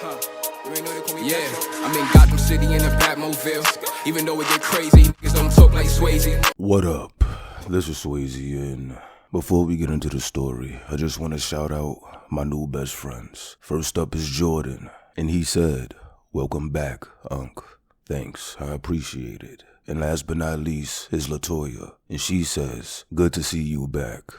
Yeah, I'm in Gotham City in the Batmobile. Even though it get crazy, niggas don't talk like Swayze. What up? This is Swayze, and before we get into the story, I just want to shout out my new best friends. First up is Jordan, and he said, "Welcome back, Unc. Thanks, I appreciate it." And last but not least is Latoya, and she says, "Good to see you back."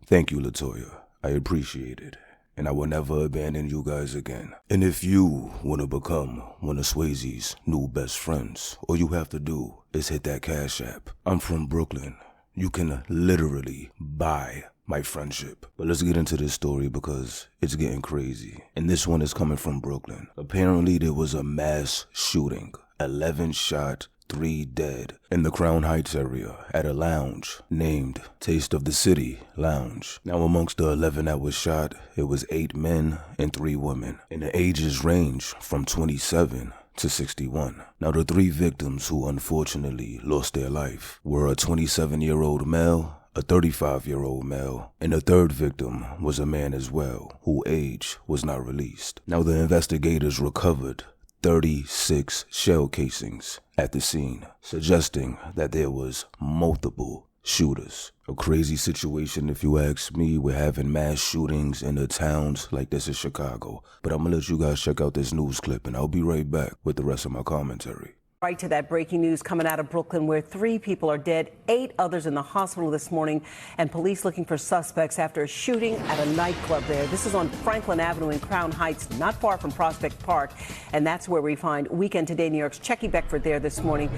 Thank you, Latoya. I appreciate it, and I will never abandon you guys again. And if you want to become one of Swayze's new best friends, all you have to do is hit that Cash App. I'm from Brooklyn. You can literally buy my friendship. But let's get into this story because it's getting crazy. And this one is coming from Brooklyn. Apparently there was a mass shooting. 11 shot, 3 dead in the Crown Heights area at a lounge named Taste of the City Lounge. Now amongst the 11 that was shot, it was 8 men and 3 women. And the ages range from 27 to 61. Now the 3 victims who unfortunately lost their life were a 27-year-old male, a 35-year-old male, and the 3rd victim was a man as well, whose age was not released. Now the investigators recovered 36 shell casings at the scene, suggesting that there was multiple shooters. A crazy situation if you ask me. We're having mass shootings in the towns like this in Chicago. But I'm gonna let you guys check out this news clip and I'll be right back with the rest of my commentary. Right to that breaking news coming out of Brooklyn where 3 people are dead, 8 others in the hospital this morning, and police looking for suspects after a shooting at a nightclub there. This is on Franklin Avenue in Crown Heights, not far from Prospect Park, and that's where we find Weekend Today New York's Quickie Beckford there this morning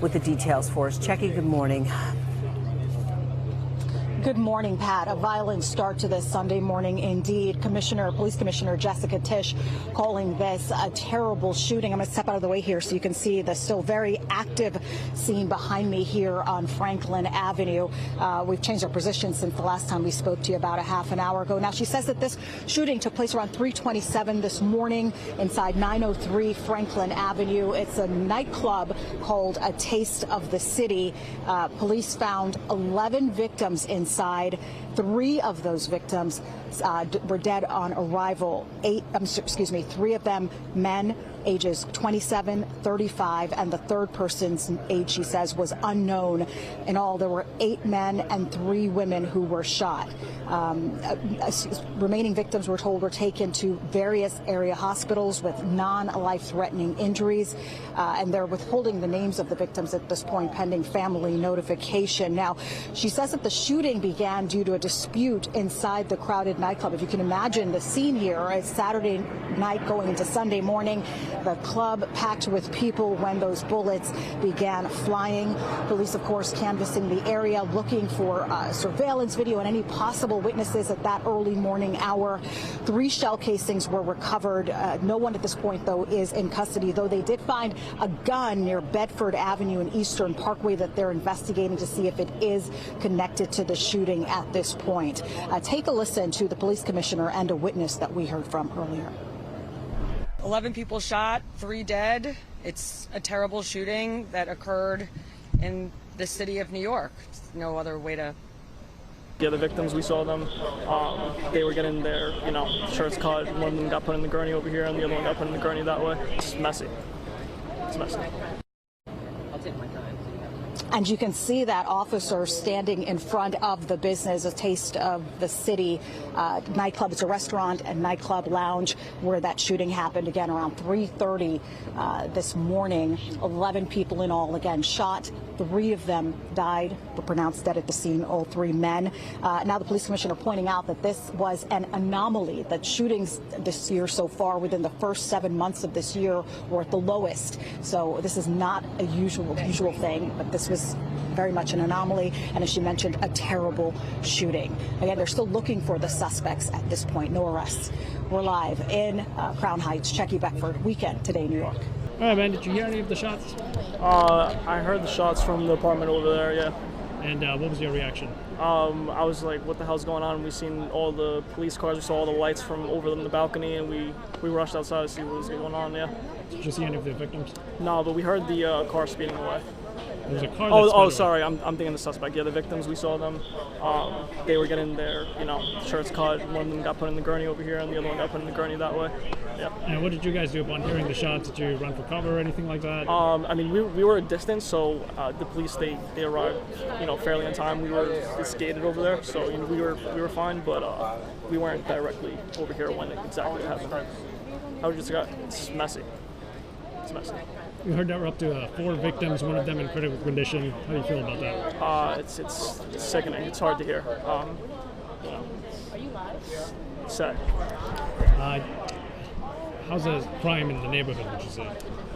with the details for us. Quickie, good morning. Good morning, Pat. A violent start to this Sunday morning indeed. Police Commissioner Jessica Tisch calling this a terrible shooting. I'm going to step out of the way here so you can see the still very active scene behind me here on Franklin Avenue. We've changed our position since the last time we spoke to you about a half an hour ago. Now, she says that this shooting took place around 3:27 this morning inside 903 Franklin Avenue. It's a nightclub called A Taste of the City. Police found 11 victims inside. 3 of those victims were dead on arrival. 3 of them men, ages 27, 35, and the 3rd person's age, she says, was unknown. In all, there were 8 men and 3 women who were shot. Remaining victims, we're told, were taken to various area hospitals with non-life-threatening injuries, and they're withholding the names of the victims at this point pending family notification. Now, she says that the shooting began due to a dispute inside the crowded nightclub. If you can imagine the scene here, it's Saturday night going into Sunday morning. The club packed with people when those bullets began flying. Police, of course, canvassing the area, looking for surveillance video and any possible witnesses at that early morning hour. 3 shell casings were recovered. No one at this point, though, is in custody, though they did find a gun near Bedford Avenue and Eastern Parkway that they're investigating to see if it is connected to the shooting at this point. Take a listen to the police commissioner and a witness that we heard from earlier. 11 people shot, 3 dead. It's a terrible shooting that occurred in the city of New York. There's no other way to... Yeah, the victims, we saw them. They were getting their, shirts cut. One of them got put in the gurney over here, and the other one got put in the gurney that way. It's messy. It's messy. I'll take my time. And you can see that officer standing in front of the business, A Taste of the City nightclub. It's a restaurant and nightclub lounge where that shooting happened, again, around 3:30 this morning. 11 people in all, again, shot. 3 of them died, were pronounced dead at the scene, all 3 men. Now the police commissioner pointing out that this was an anomaly, that shootings this year so far within the first 7 months of this year were at the lowest. So this is not a usual thing, but this was very much an anomaly, and as she mentioned, a terrible shooting. Again, they're still looking for the suspects at this point. No arrests. We're live in Crown Heights. Quickie Beckford, Weekend Today, New York. All right, man, did you hear any of the shots? I heard the shots from the apartment over there, yeah. And what was your reaction? I was like, what the hell's going on? We seen all the police cars, we saw all the lights from over the balcony, and we rushed outside to see what was going on, yeah. Did you see any of the victims? No, but we heard the car speeding away. There was a car Oh, sorry, I'm thinking the suspect. Yeah, the victims, we saw them. They were getting their, shirts cut. One of them got put in the gurney over here, and the other one got put in the gurney that way. Yeah. And what did you guys do upon hearing the shots? Did you run for cover or anything like that? I mean, we were at distance, so the police they arrived, fairly on time. We were skated over there, so we were fine, but we weren't directly over here when it exactly happened. It's messy. It's messy. We heard that we're up to 4 victims, one of them in critical condition. How do you feel about that? It's sickening. It's hard to hear. It's sad. How's the crime in the neighborhood, would you say?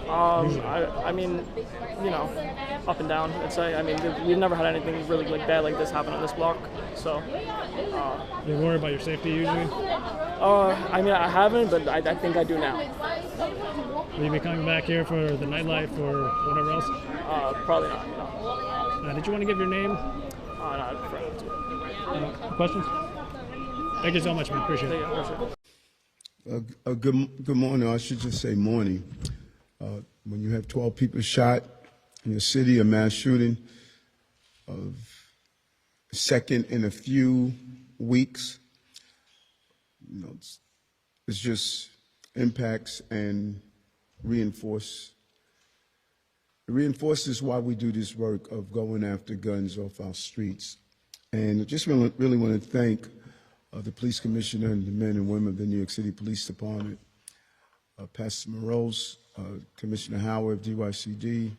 I mean, up and down, I'd say. I mean, we've never had anything really bad like this happen on this block, so. You worry about your safety usually? I mean, I haven't, but I think I do now. Will you be coming back here for the nightlife or whatever else? Probably not, no. Did you want to give your name? No, I'd prefer not to. Questions? Thank you so much, man. Appreciate it. Good morning. I should just say morning. When you have 12 people shot in your city, a mass shooting of second in a few weeks, it's just impacts and reinforces why we do this work of going after guns off our streets. And I just really want to thank the police commissioner and the men and women of the New York City Police Department, Pastor Morose, Commissioner Howard of DYCD,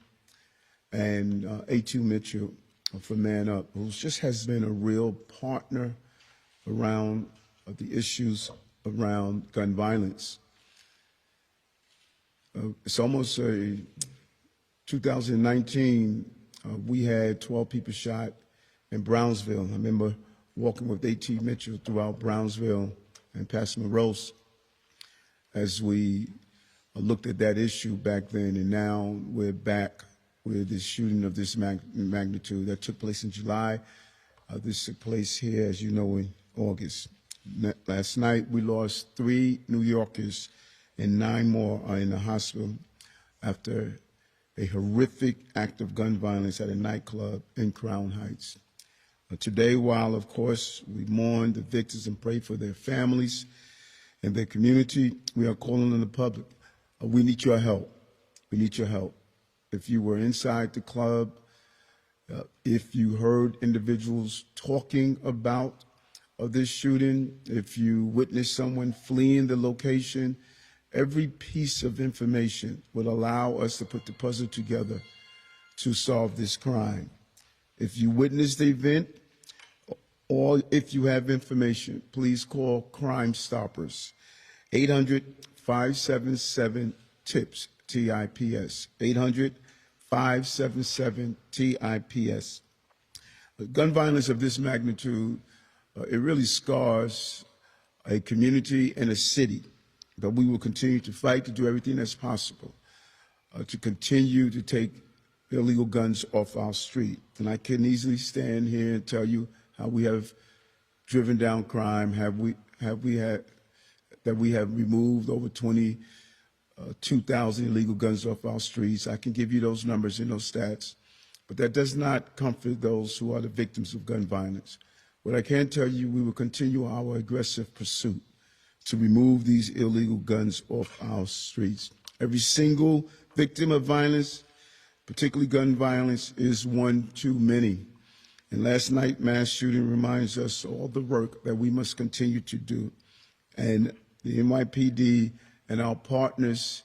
and A2 Mitchell for Man Up, who just has been a real partner around the issues around gun violence. It's almost 2019, we had 12 people shot in Brownsville. I remember walking with A.T. Mitchell throughout Brownsville and Pastor Morose as we looked at that issue back then, and now we're back with this shooting of this magnitude that took place in July. This took place here, as you know, in August. Last night, we lost 3 New Yorkers and 9 more are in the hospital after a horrific act of gun violence at a nightclub in Crown Heights. Today, while, of course, we mourn the victims and pray for their families and their community, we are calling on the public. We need your help. We need your help. If you were inside the club, if you heard individuals talking about this shooting, if you witnessed someone fleeing the location, every piece of information would allow us to put the puzzle together to solve this crime. If you witnessed the event, or if you have information, please call Crime Stoppers, 800-577-TIPS, T-I-P-S, 800-577-TIPS. Gun violence of this magnitude, it really scars a community and a city, but we will continue to fight to do everything that's possible to continue to take illegal guns off our street. And I can easily stand here and tell you how we have driven down crime, we have removed over 22,000 illegal guns off our streets. I can give you those numbers and those stats, but that does not comfort those who are the victims of gun violence. What I can tell you, we will continue our aggressive pursuit to remove these illegal guns off our streets. Every single victim of violence, particularly gun violence, is one too many. And last night, mass shooting reminds us all the work that we must continue to do. And the NYPD and our partners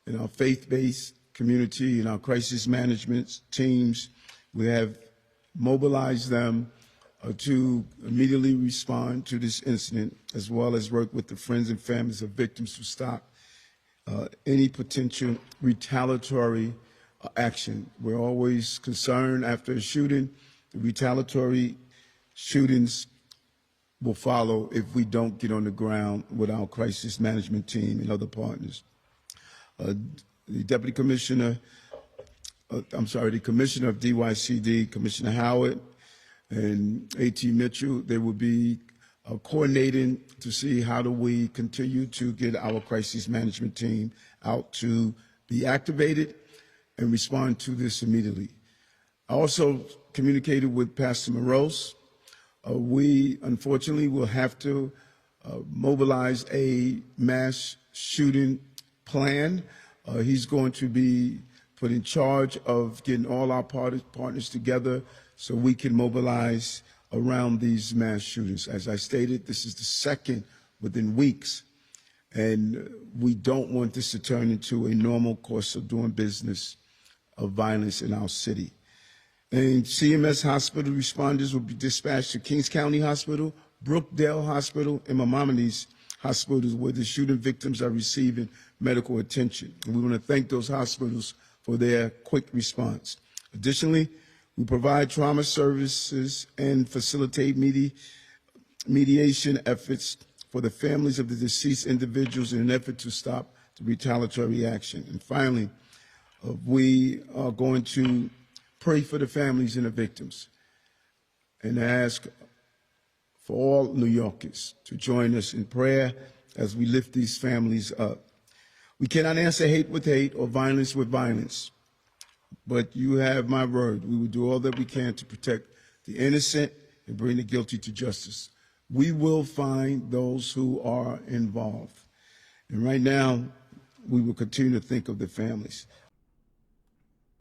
in our faith-based community and our crisis management teams, we have mobilized them to immediately respond to this incident, as well as work with the friends and families of victims to stop any potential retaliatory action. We're always concerned after a shooting, the retaliatory shootings will follow if we don't get on the ground with our crisis management team and other partners. The commissioner of DYCD, Commissioner Howard, and A.T. Mitchell, they will be coordinating to see how do we continue to get our crisis management team out to be activated and respond to this immediately. I also communicated with Pastor Morose. We, unfortunately, will have to mobilize a mass shooting plan. He's going to be put in charge of getting all our partners together so we can mobilize around these mass shootings. As I stated, this is the second within weeks, and we don't want this to turn into a normal course of doing business of violence in our city. And CMS hospital responders will be dispatched to Kings County Hospital, Brookdale Hospital, and Maimonides hospitals where the shooting victims are receiving medical attention. And we want to thank those hospitals for their quick response. Additionally, we provide trauma services and facilitate mediation efforts for the families of the deceased individuals in an effort to stop the retaliatory action. And finally, we are going to pray for the families and the victims and ask for all New Yorkers to join us in prayer as we lift these families up. We cannot answer hate with hate or violence with violence, but you have my word. We will do all that we can to protect the innocent and bring the guilty to justice. We will find those who are involved. And right now, we will continue to think of the families.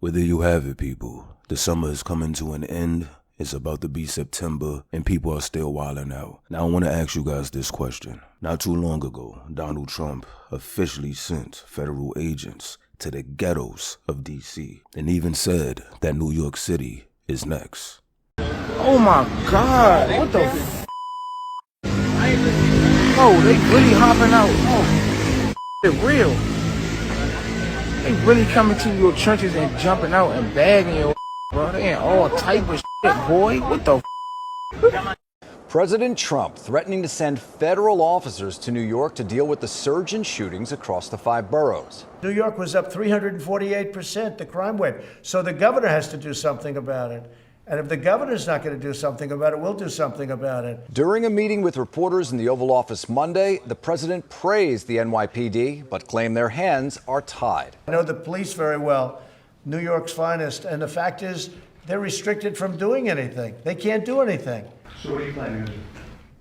Well, there you have it, people. The summer is coming to an end. It's about to be September, and people are still wilding out. Now, I want to ask you guys this question. Not too long ago, Donald Trump officially sent federal agents to the ghettos of D.C. and even said that New York City is next. Oh my God, what the f***? Oh, they really hopping out. Oh, it's real. They really coming to your trenches and jumping out and bagging your bro. They ain't all type of shit, boy. What the f***? President Trump threatening to send federal officers to New York to deal with the surge in shootings across the 5 boroughs. New York was up 348%, the crime wave. So the governor has to do something about it. And if the governor's not going to do something about it, we'll do something about it. During a meeting with reporters in the Oval Office Monday, the president praised the NYPD, but claimed their hands are tied. I know the police very well, New York's finest, and the fact is they're restricted from doing anything. They can't do anything. So what are you planning to do?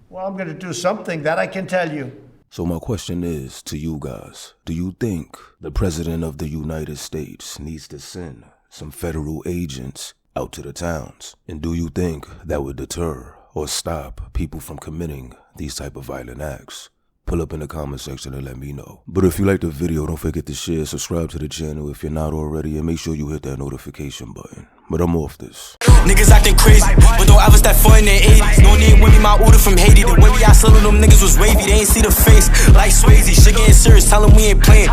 Well, I'm going to do something, that I can tell you. So my question is to you guys, do you think the President of the United States needs to send some federal agents out to the towns? And do you think that would deter or stop people from committing these type of violent acts? Pull up in the comment section and let me know. But if you like the video, don't forget to share, subscribe to the channel if you're not already, and make sure you hit that notification button. But I'm off this. Niggas acting crazy, but don't ever step foot in their 80s. No name with me, my order from Haiti. The way we I selling them niggas was wavy. They ain't see the face like Swayze. Shit getting serious, tell them we ain't playing.